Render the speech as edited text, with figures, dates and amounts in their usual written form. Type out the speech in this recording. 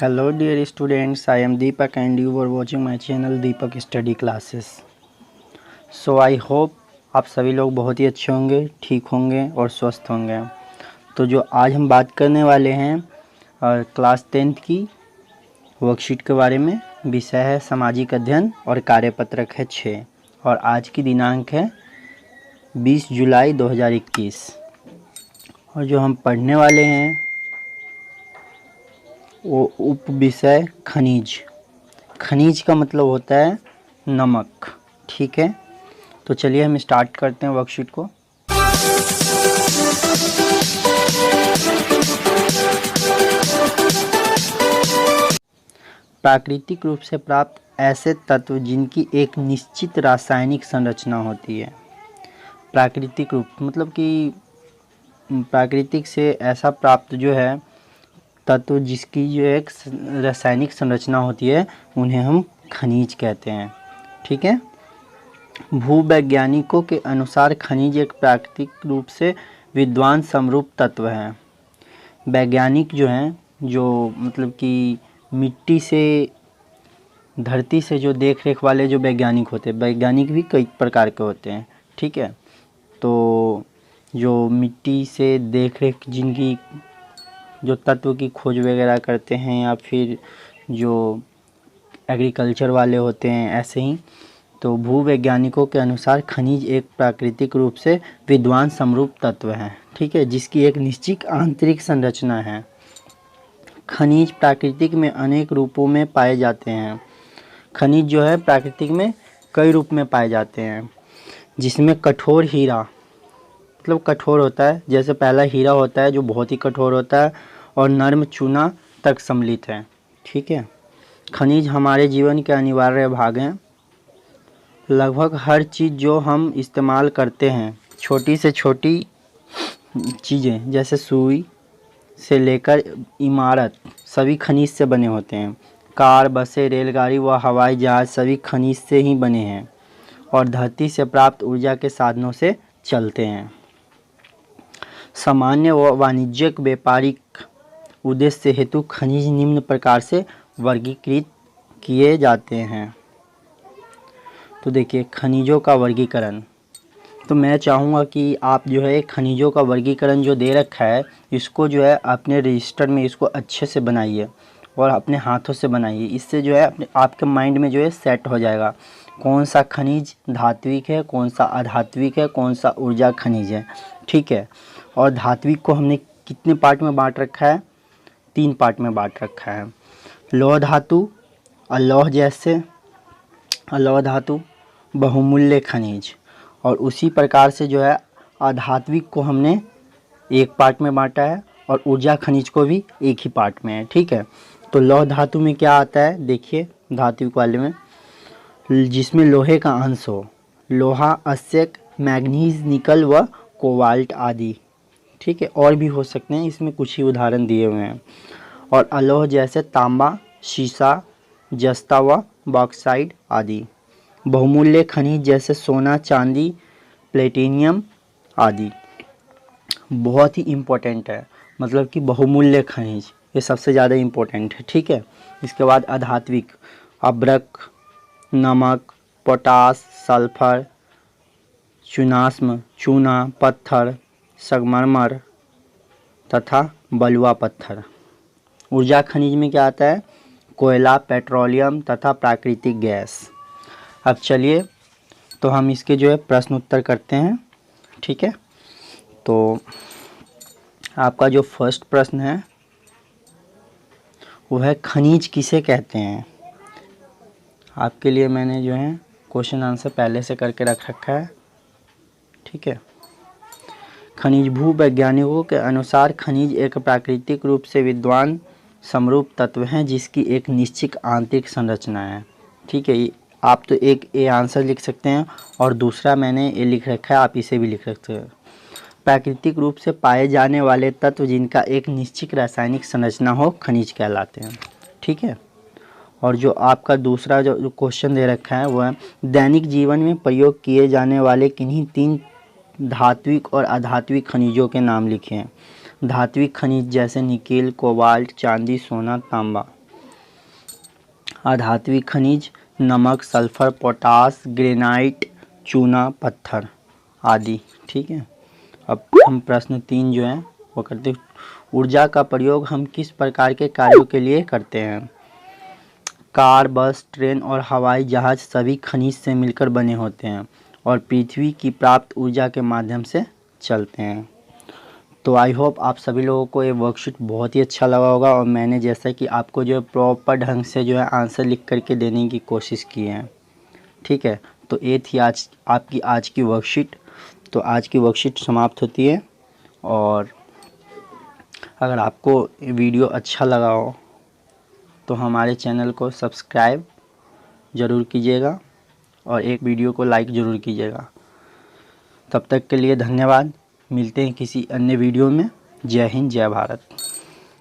Hello dear students, I am Deepak and you are watching my channel Deepak Study Classes. So I hope आप सभी लोग बहुत ही अच्छे होंगे, ठीक होंगे और स्वस्थ होंगे। तो जो आज हम बात करने वाले हैं क्लास 10th की वर्कशीट के बारे में। विषय है सामाजिक अध्ययन और कार्यपत्रक है 6 और आज की दिनांक है 20 जुलाई 2021। और जो हम पढ़ने वाले हैं वो उप विषय खनिज। खनिज का मतलब होता है नमक। ठीक है, तो चलिए हम स्टार्ट करते हैं वर्कशीट को। प्राकृतिक रूप से प्राप्त ऐसे तत्व जिनकी एक निश्चित रासायनिक संरचना होती है। प्राकृतिक रूप मतलब कि प्राकृतिक से ऐसा प्राप्त जो है तत्व जिसकी जो एक रासायनिक संरचना होती है उन्हें हम खनिज कहते हैं। ठीक है, भूवैज्ञानिकों के अनुसार खनिज एक प्राकृतिक रूप से विद्वान समरूप तत्व है। वैज्ञानिक जो हैं, जो मतलब कि मिट्टी से, धरती से जो देख रेख वाले जो वैज्ञानिक होते हैं, वैज्ञानिक भी कई प्रकार के होते हैं। ठीक है, तो जो मिट्टी से देख रेख जिनकी जो तत्व की खोज वगैरह करते हैं या फिर जो एग्रीकल्चर वाले होते हैं, ऐसे ही तो भूवैज्ञानिकों के अनुसार खनिज एक प्राकृतिक रूप से विद्वान समरूप तत्व है। ठीक है, जिसकी एक निश्चित आंतरिक संरचना है। खनिज प्राकृतिक में अनेक रूपों में पाए जाते हैं। खनिज जो है प्राकृतिक में कई रूप में पाए जाते हैं, जिसमें कठोर हीरा मतलब कठोर होता है, जैसे पहला हीरा होता है जो बहुत ही कठोर होता है और नर्म चूना तक सम्मिलित है। ठीक है, खनिज हमारे जीवन के अनिवार्य भाग हैं। लगभग हर चीज़ जो हम इस्तेमाल करते हैं, छोटी से छोटी चीज़ें जैसे सुई से लेकर इमारत, सभी खनिज से बने होते हैं। कार, बसें, रेलगाड़ी व हवाई जहाज सभी खनिज से ही बने हैं और धरती से प्राप्त ऊर्जा के साधनों से चलते हैं। सामान्य व वाणिज्यिक व्यापारिक उद्देश्य हेतु खनिज निम्न प्रकार से वर्गीकृत किए जाते हैं। तो देखिए खनिजों का वर्गीकरण, तो मैं चाहूँगा कि आप जो है खनिजों का वर्गीकरण जो दे रखा है इसको जो है अपने रजिस्टर में इसको अच्छे से बनाइए और अपने हाथों से बनाइए। इससे जो है अपने आपके माइंड में जो है सेट हो जाएगा कौन सा खनिज धात्विक है, कौन सा अधात्विक है, कौन सा ऊर्जा खनिज है। ठीक है, और धात्विक को हमने कितने पार्ट में बांट रखा है? 3 पार्ट में बांट रखा है। लौह धातु, अलौह जैसे अलौह धातु, बहुमूल्य खनिज। और उसी प्रकार से जो है अधात्विक को हमने एक पार्ट में बांटा है और ऊर्जा खनिज को भी एक ही पार्ट में है। ठीक है, तो लौह धातु में क्या आता है देखिए, धात्विक वाले में जिसमें लोहे का अंश हो, लोहा, अस्यक, मैग्नीज, निकल व कोबाल्ट आदि। ठीक है, और भी हो सकते हैं, इसमें कुछ ही उदाहरण दिए हुए हैं। और अलौह जैसे तांबा, शीशा, जस्ता व बॉक्साइड आदि। बहुमूल्य खनिज जैसे सोना, चांदी, प्लेटिनियम आदि। बहुत ही इम्पोर्टेंट है, मतलब कि बहुमूल्य खनिज ये सबसे ज़्यादा इम्पोर्टेंट है। ठीक है, इसके बाद अधात्विक, अब्रक, नमक, पोटास, सल्फर, चुनास्म, चूना, पत्थर, संगमरमर तथा बलुआ पत्थर। ऊर्जा खनिज में क्या आता है? कोयला, पेट्रोलियम तथा प्राकृतिक गैस। अब चलिए तो हम इसके जो है प्रश्न उत्तर करते हैं। ठीक है, तो आपका जो फर्स्ट प्रश्न है वो है खनिज किसे कहते हैं। आपके लिए मैंने जो है क्वेश्चन आंसर पहले से करके रख रखा है। ठीक है, खनिज भूवैज्ञानिकों के अनुसार खनिज एक प्राकृतिक रूप से विद्वान समरूप तत्व हैं जिसकी एक निश्चित आंतरिक संरचना है। ठीक है, आप तो एक ए आंसर लिख सकते हैं और दूसरा मैंने ये लिख रखा है, आप इसे भी लिख सकते हैं। प्राकृतिक रूप से पाए जाने वाले तत्व जिनका एक निश्चित रासायनिक संरचना हो खनिज कहलाते हैं। ठीक है, और जो आपका दूसरा जो क्वेश्चन दे रखा है वो है दैनिक जीवन में प्रयोग किए जाने वाले किन्हीं 3 धात्विक और अधात्विक खनिजों के नाम लिखे हैं। धात्विक खनिज जैसे निकेल, कोबाल्ट, चांदी, सोना, तांबा। अधात्विक खनिज, नमक, सल्फर, पोटास, ग्रेनाइट, चूना, पत्थर आदि। ठीक है। अब हम प्रश्न 3 जो है वो करते हैं। ऊर्जा का प्रयोग हम किस प्रकार के कार्यों के लिए करते हैं? कार, बस, ट्रेन और हवाई जहाज सभी खनिज से मिलकर बने होते हैं और पृथ्वी की प्राप्त ऊर्जा के माध्यम से चलते हैं। तो आई होप आप सभी लोगों को ये वर्कशीट बहुत ही अच्छा लगा होगा और मैंने जैसा कि आपको जो है प्रॉपर ढंग से जो है आंसर लिख करके देने की कोशिश की है। ठीक है। तो ये थी आपकी आज की वर्कशीट। तो आज की वर्कशीट समाप्त होती है और अगर आपको वीडियो अच्छा लगा हो तो हमारे चैनल को सब्सक्राइब ज़रूर कीजिएगा और एक वीडियो को लाइक ज़रूर कीजिएगा। तब तक के लिए धन्यवाद। मिलते हैं किसी अन्य वीडियो में। जय हिंद, जय भारत।